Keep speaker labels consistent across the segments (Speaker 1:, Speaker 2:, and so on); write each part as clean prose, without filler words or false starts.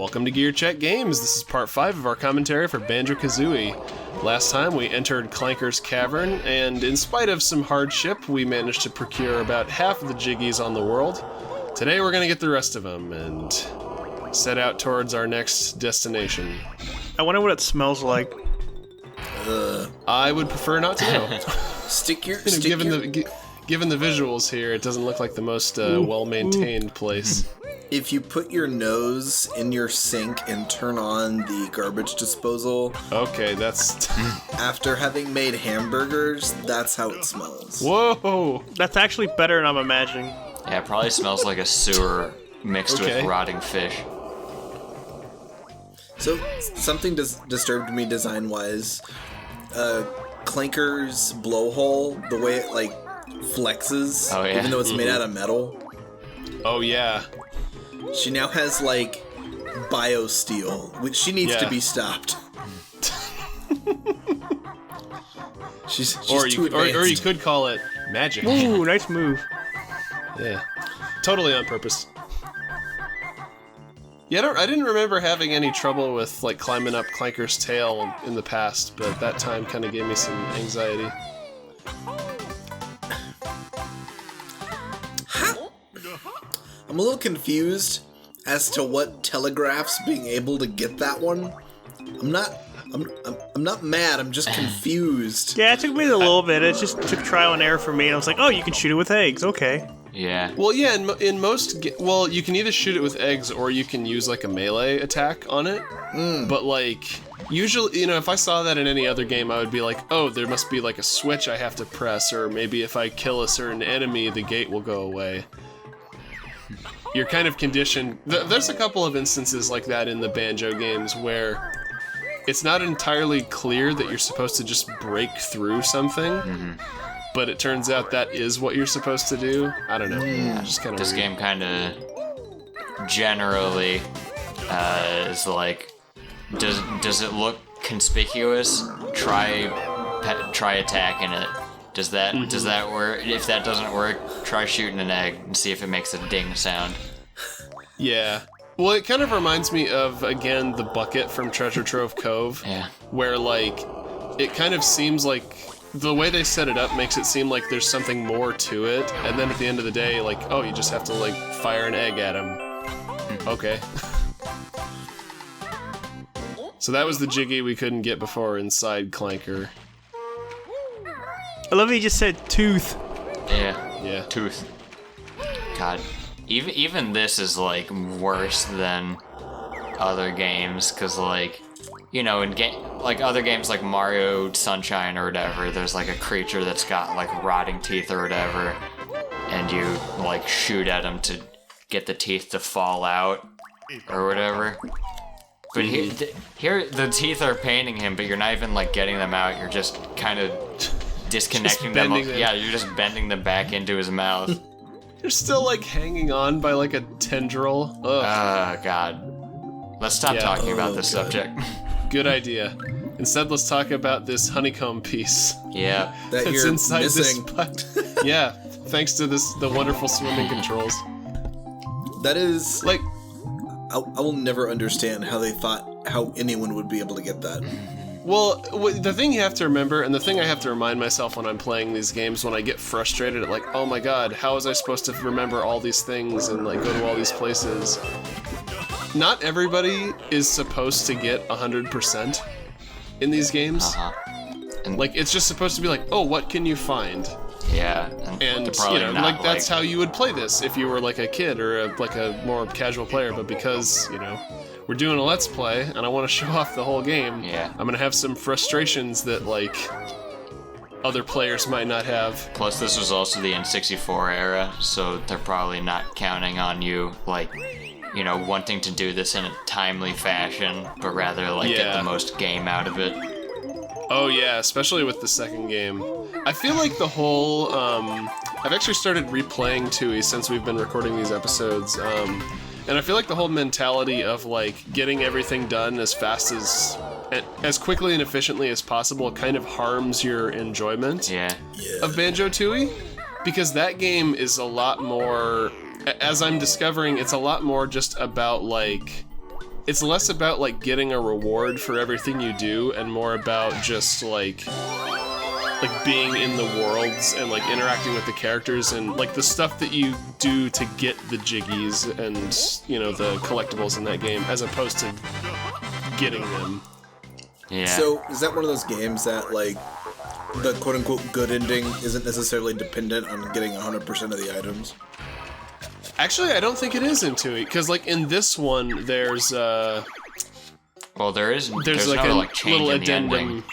Speaker 1: Welcome to Gear Check Games. This is part 5 of our commentary for Banjo-Kazooie. Last time we entered Clanker's Cavern, and in spite of some hardship, we managed to procure about half of the Jiggies on the world. Today we're going to get the rest of them and set out towards our next destination.
Speaker 2: I wonder what it smells like.
Speaker 1: I would prefer not to know. Given the visuals here, it doesn't look like the most well-maintained place.
Speaker 3: If you put your nose in your sink and turn on the garbage disposal...
Speaker 1: Okay, that's...
Speaker 3: after having made hamburgers, that's how it smells.
Speaker 1: Whoa!
Speaker 2: That's actually better than I'm imagining.
Speaker 4: Yeah, it probably smells like a sewer mixed with rotting fish.
Speaker 3: So, something disturbed me design-wise. Clanker's blowhole, the way it, like, flexes, even though it's made out of metal.
Speaker 1: Oh, yeah.
Speaker 3: She now has, like, biosteel, which she needs to be stopped. she's too advanced.
Speaker 1: Or you could call it magic.
Speaker 2: Ooh, nice move.
Speaker 1: Yeah. Totally on purpose. Yeah, I didn't remember having any trouble with, like, climbing up Clanker's tail in the past, but that time kind of gave me some anxiety.
Speaker 3: I'm a little confused as to what telegraphs being able to get that one. I'm not mad, I'm just confused.
Speaker 2: Yeah, it took me a little bit. It just took trial and error for me, and I was like, oh, you can shoot it with eggs, okay.
Speaker 4: Yeah.
Speaker 1: Well, yeah, in most... Well, you can either shoot it with eggs or you can use, like, a melee attack on it. But, like, usually, you know, if I saw that in any other game, I would be like, oh, there must be, like, a switch I have to press, or maybe if I kill a certain enemy, the gate will go away. You're kind of conditioned... There's a couple of instances like that in the Banjo games where it's not entirely clear that you're supposed to just break through something, but it turns out that is what you're supposed to do. I don't know. Just kind of
Speaker 4: This game kind of generally is like, does it look conspicuous? Try attacking it. Does that work? If that doesn't work, try shooting an egg and see if it makes a ding sound.
Speaker 1: Yeah. Well, it kind of reminds me of, again, the bucket from Treasure Trove Cove.
Speaker 4: Yeah.
Speaker 1: Where, like, it kind of seems like the way they set it up makes it seem like there's something more to it. And then at the end of the day, like, oh, you just have to, like, fire an egg at him. Okay. So that was the Jiggy we couldn't get before inside Clanker.
Speaker 2: I love that he just said tooth.
Speaker 1: Yeah.
Speaker 4: Tooth. God. Even this is, like, worse than other games, because, like, you know, in like other games like Mario Sunshine or whatever, there's, like, a creature that's got, like, rotting teeth or whatever, and you, like, shoot at him to get the teeth to fall out or whatever. But here, the teeth are paining him, but you're not even, like, getting them out, you're just kind of disconnecting them. Yeah, you're just bending them back into his mouth.
Speaker 1: You're still, like, hanging on by, like, a tendril. Ugh.
Speaker 4: God. Let's stop talking about this subject.
Speaker 1: Good idea. Instead, let's talk about this honeycomb piece.
Speaker 4: Yeah.
Speaker 3: That you're
Speaker 1: inside
Speaker 3: missing.
Speaker 1: This yeah, thanks to the wonderful swimming controls.
Speaker 3: That is...
Speaker 1: Like...
Speaker 3: I will never understand how anyone would be able to get that.
Speaker 1: Well, the thing you have to remember, and the thing I have to remind myself when I'm playing these games, when I get frustrated at, like, oh my god, how was I supposed to remember all these things and, like, go to all these places? Not everybody is supposed to get 100% in these games.
Speaker 4: And
Speaker 1: like, it's just supposed to be like, oh, what can you find?
Speaker 4: Yeah.
Speaker 1: And you know, like, that's how you would play this if you were, like, a kid or, like, a more casual player, but because, you know... We're doing a Let's Play, and I want to show off the whole game.
Speaker 4: Yeah.
Speaker 1: I'm going to have some frustrations that, like, other players might not have.
Speaker 4: Plus, this was also the N64 era, so they're probably not counting on you, like, you know, wanting to do this in a timely fashion, but rather, like, get the most game out of it.
Speaker 1: Oh, yeah, especially with the second game. I feel like the whole, I've actually started replaying Tooie since we've been recording these episodes, and I feel like the whole mentality of, like, getting everything done as fast as quickly and efficiently as possible kind of harms your enjoyment of Banjo-Tooie, because that game is a lot more, as I'm discovering, it's a lot more just about, like, it's less about like getting a reward for everything you do and more about just like being in the worlds and like interacting with the characters and like the stuff that you do to get the jiggies and, you know, the collectibles in that game as opposed to getting them.
Speaker 4: Yeah.
Speaker 3: So, is that one of those games that, like, the quote-unquote good ending isn't necessarily dependent on getting 100% of the items?
Speaker 1: Actually, I don't think it is in Tui, because, like, in this one, there's
Speaker 4: well, there's
Speaker 1: like
Speaker 4: no,
Speaker 1: a
Speaker 4: like, change
Speaker 1: little
Speaker 4: in the ending.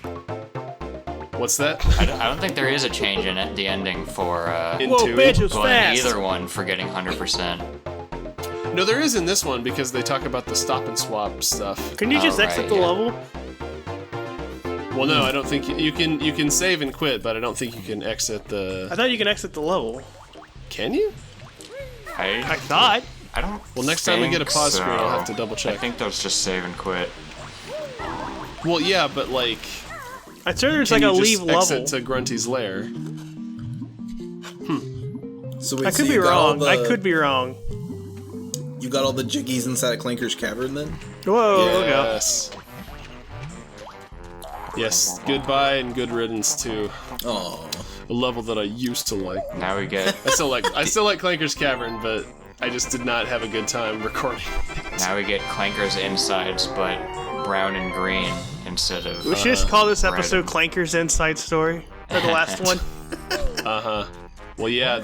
Speaker 1: addendum. What's that?
Speaker 4: I don't think there is a change in the ending for
Speaker 1: In
Speaker 2: Whoa,
Speaker 1: Tui?
Speaker 2: Banjo's
Speaker 4: well,
Speaker 2: fast!
Speaker 4: either one for getting 100%.
Speaker 1: No, there is in this one because they talk about the stop and swap stuff.
Speaker 2: Can you just
Speaker 4: Oh,
Speaker 2: exit
Speaker 4: right,
Speaker 2: the
Speaker 4: yeah.
Speaker 2: level?
Speaker 1: Well, no, I don't think you can save and quit, but I don't think you can exit
Speaker 2: I
Speaker 1: the.
Speaker 2: thought you can exit the level.
Speaker 1: Can you?
Speaker 2: I thought.
Speaker 4: I don't.
Speaker 1: Well, next time we get a pause screen, I'll have to double
Speaker 4: I
Speaker 1: check.
Speaker 4: think those just save and quit.
Speaker 1: Well, yeah, but like,
Speaker 2: I swear there's
Speaker 1: can
Speaker 2: like a
Speaker 1: you just
Speaker 2: leave level.
Speaker 1: exit to Grunty's lair?
Speaker 3: So wait,
Speaker 2: I
Speaker 3: so
Speaker 2: could be
Speaker 3: you got all
Speaker 2: wrong. I
Speaker 3: the-
Speaker 2: could be wrong.
Speaker 3: You got all the jiggies inside of Clanker's Cavern, then?
Speaker 2: Whoa, look out.
Speaker 1: Yes. Yes. Goodbye and good riddance to
Speaker 3: Oh,
Speaker 1: a level that I used to like.
Speaker 4: Now we get
Speaker 1: I still like Clanker's Cavern, but I just did not have a good time recording.
Speaker 4: Clanker's insides, but brown and green instead of.
Speaker 2: We should just call this
Speaker 4: red.
Speaker 2: episode Clanker's Inside Story. Or the last one.
Speaker 1: Well, yeah,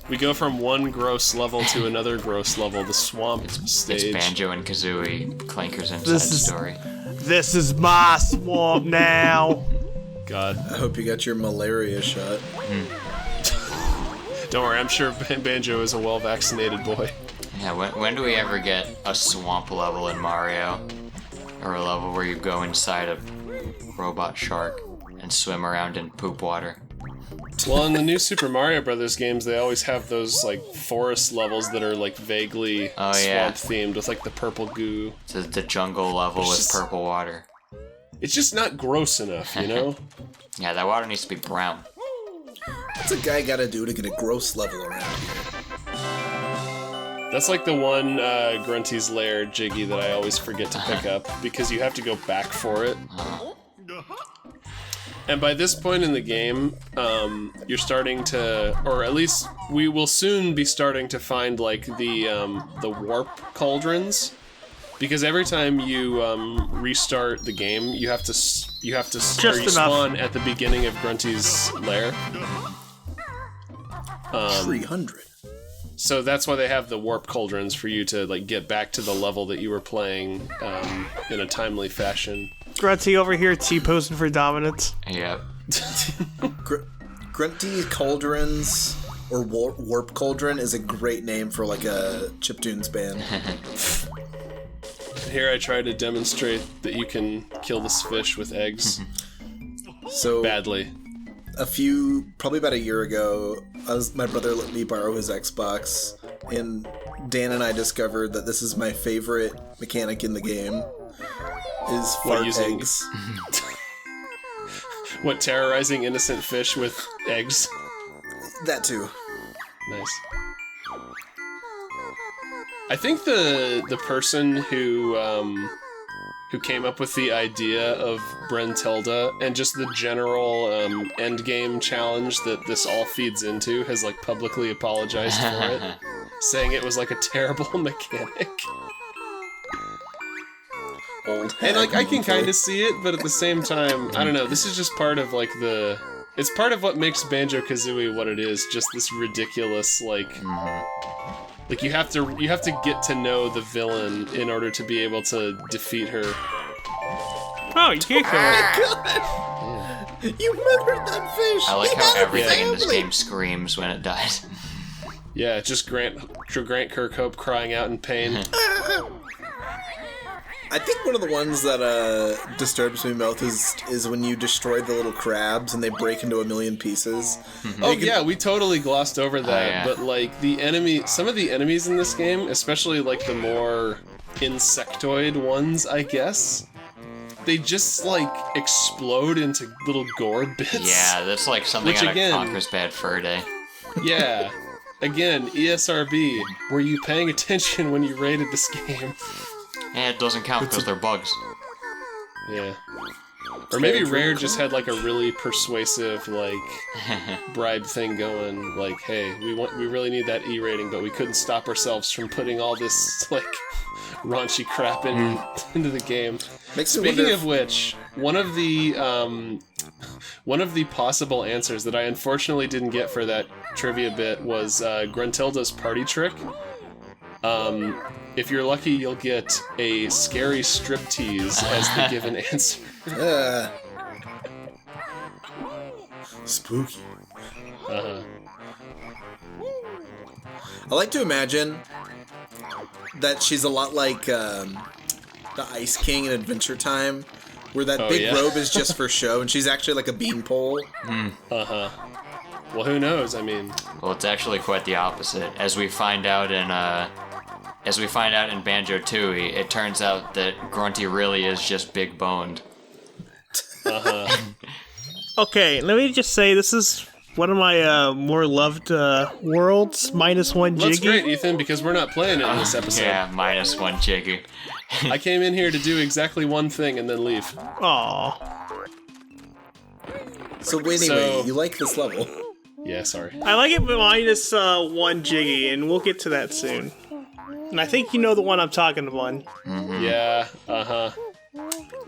Speaker 1: we go from one gross level to another gross level, the swamp
Speaker 4: It's
Speaker 1: stage.
Speaker 4: Banjo and Kazooie, Clanker's inside
Speaker 2: This is-
Speaker 4: story.
Speaker 2: This is my swamp now.
Speaker 1: God,
Speaker 3: I hope you got your malaria shot.
Speaker 1: don't worry, I'm sure Banjo is a well-vaccinated boy.
Speaker 4: Yeah, when do we ever get a swamp level in Mario? Or a level where you go inside a robot shark and swim around in poop water?
Speaker 1: Well, in the new Super Mario Brothers games, they always have those like forest levels that are like vaguely
Speaker 4: Oh, yeah.
Speaker 1: swamp themed with like the purple goo.
Speaker 4: The jungle level with
Speaker 1: just-
Speaker 4: purple water.
Speaker 1: It's just not gross enough, you know?
Speaker 4: Yeah, that water needs to be brown.
Speaker 3: What's a guy gotta do to get a gross level around here?
Speaker 1: That's like the one Grunty's Lair jiggy that I always forget to pick up because you have to go back for it. And by this point in the game, you're starting to, or at least we will soon be starting to find like the warp cauldrons, because every time you restart the game, you have to
Speaker 2: Just
Speaker 1: you
Speaker 2: enough.
Speaker 1: spawn at the beginning of Grunty's lair.
Speaker 3: 300.
Speaker 1: So that's why they have the warp cauldrons for you to like get back to the level that you were playing in a timely fashion.
Speaker 2: Grunty over here T-posing for dominance.
Speaker 4: Yep.
Speaker 3: Grunty Cauldrons, or Warp Cauldron, is a great name for like a chiptunes band.
Speaker 1: Here I try to demonstrate that you can kill this fish with eggs
Speaker 3: So
Speaker 1: badly.
Speaker 3: probably about a year ago, my brother let me borrow his Xbox, and Dan and I discovered that this is my favorite mechanic in the game, is fart
Speaker 1: using-
Speaker 3: eggs.
Speaker 1: What, terrorizing innocent fish with eggs?
Speaker 3: That too.
Speaker 1: Nice. I think the person who came up with the idea of Brentilda and just the general end game challenge that this all feeds into has like publicly apologized for it, saying it was like a terrible mechanic.
Speaker 3: Old
Speaker 1: And like I
Speaker 3: hag
Speaker 1: can kind
Speaker 3: monthly.
Speaker 1: of see it, but at the same time, I don't know. This is just part of like it's part of what makes Banjo-Kazooie what it is. Just this ridiculous like you have to get to know the villain in order to be able to defeat her.
Speaker 2: Oh, you can't kill her.
Speaker 3: You murdered that fish!
Speaker 4: I like
Speaker 3: He
Speaker 4: how
Speaker 3: had a
Speaker 4: everything in this
Speaker 3: family!
Speaker 4: game screams when it dies.
Speaker 1: Yeah, just Grant Kirkhope crying out in pain.
Speaker 3: I think one of the ones that disturbs me most is when you destroy the little crabs and they break into a million pieces.
Speaker 1: Oh yeah, we totally glossed over that.
Speaker 4: yeah.
Speaker 1: But like some of the enemies in this game, especially like the more insectoid ones, I guess, they just like explode into little gourd bits.
Speaker 4: Yeah, that's like something
Speaker 1: Which,
Speaker 4: out
Speaker 1: again-
Speaker 4: of Conker's Bad Fur Day.
Speaker 1: Yeah. again, ESRB, were you paying attention when you rated this game?
Speaker 4: And it doesn't count because they're bugs.
Speaker 1: Yeah. Or maybe Rare just had like a really persuasive like bribe thing going, like, hey, we really need that E rating, but we couldn't stop ourselves from putting all this like raunchy crap into the game. Speaking of which, one of the possible answers that I unfortunately didn't get for that trivia bit was Gruntilda's party trick. If you're lucky, you'll get a scary striptease as the given answer.
Speaker 3: Spooky.
Speaker 1: Uh-huh.
Speaker 3: I like to imagine that she's a lot like the Ice King in Adventure Time, where that big robe is just for show, and she's actually like a beanpole.
Speaker 1: Uh-huh. Well, who knows? I mean...
Speaker 4: Well, it's actually quite the opposite. As we find out in Banjo-Tooie, it turns out that Grunty really is just big boned.
Speaker 1: Uh-huh.
Speaker 2: Okay, let me just say this is one of my more loved worlds, -1 Jiggy.
Speaker 1: That's great, Ethan, because we're not playing it in this episode.
Speaker 4: Yeah, -1 Jiggy.
Speaker 1: I came in here to do exactly one thing and then leave.
Speaker 2: Aw.
Speaker 3: So anyway, you like this level?
Speaker 1: Yeah, sorry.
Speaker 2: I like it -1 Jiggy, and we'll get to that soon. And I think you know the one I'm talking about.
Speaker 4: Mm-hmm.
Speaker 1: Yeah, uh-huh.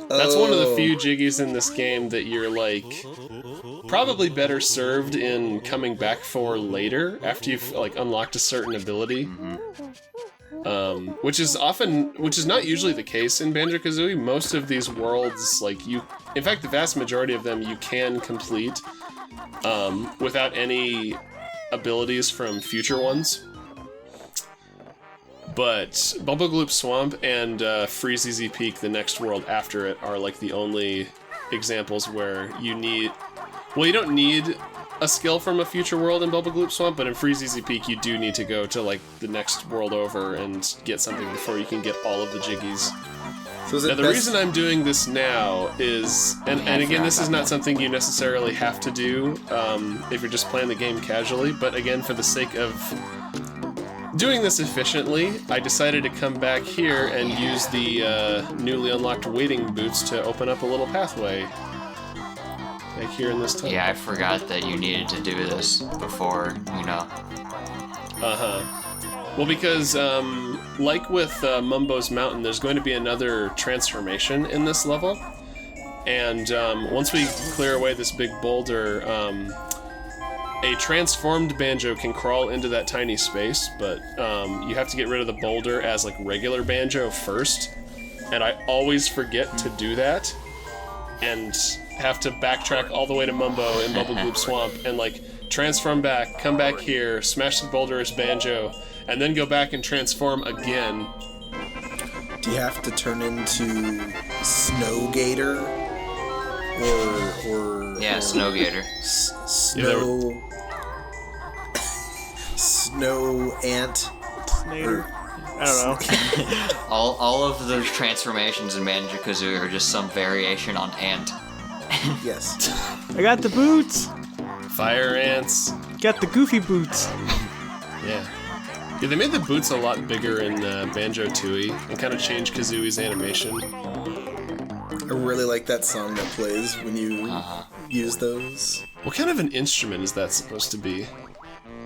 Speaker 1: That's one of the few Jiggies in this game that you're, like, probably better served in coming back for later, after you've, like, unlocked a certain ability. Which is not usually the case in Banjo-Kazooie. Most of these worlds, like, in fact, the vast majority of them you can complete, without any abilities from future ones. But Bubblegloop Swamp and Freezeezy Peak, the next world after it, are like the only examples where you don't need a skill from a future world in Bubblegloop Swamp, but in Freezeezy Peak you do need to go to like the next world over and get something before you can get all of the Jiggies.
Speaker 3: So
Speaker 1: now the reason I'm doing this now is, and again, this is not something you necessarily have to do if you're just playing the game casually, but again, for the sake of doing this efficiently, I decided to come back here and use the newly unlocked waiting boots to open up a little pathway back here in this tunnel.
Speaker 4: Yeah, I forgot that you needed to do this before, you know.
Speaker 1: Uh-huh. Well, because, like with Mumbo's Mountain, there's going to be another transformation in this level. And once we clear away this big boulder, a transformed Banjo can crawl into that tiny space, but you have to get rid of the boulder as like regular Banjo first, and I always forget to do that, and have to backtrack all the way to Mumbo in Bubblegloop Swamp, and like transform back, come back here, smash the boulder as Banjo, and then go back and transform again.
Speaker 3: Do you have to turn into Snowgator?
Speaker 4: Yeah, Snowgator.
Speaker 3: Snow... Snow Ant?
Speaker 2: Snader. I don't know.
Speaker 4: all of the transformations in Banjo-Kazooie are just some variation on Ant.
Speaker 3: Yes.
Speaker 2: I got the boots.
Speaker 1: Fire ants.
Speaker 2: Got the goofy boots.
Speaker 1: Yeah. Yeah, they made the boots a lot bigger in Banjo-Tooie and kind of changed Kazooie's animation.
Speaker 3: I really like that song that plays when you use those.
Speaker 1: What kind of an instrument is that supposed to be?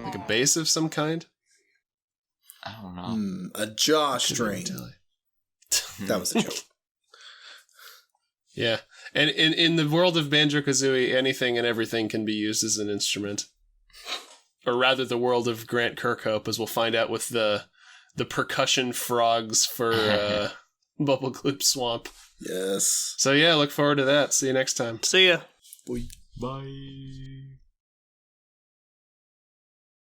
Speaker 1: Like a bass of some kind?
Speaker 4: I don't know.
Speaker 3: A jaw string. That was a joke.
Speaker 1: Yeah. And in the world of Banjo-Kazooie, anything and everything can be used as an instrument. Or rather, the world of Grant Kirkhope, as we'll find out with the percussion frogs for Bubblegloop Swamp.
Speaker 3: Yes.
Speaker 1: So yeah, look forward to that. See you next time.
Speaker 2: See ya.
Speaker 3: Boy.
Speaker 4: Bye.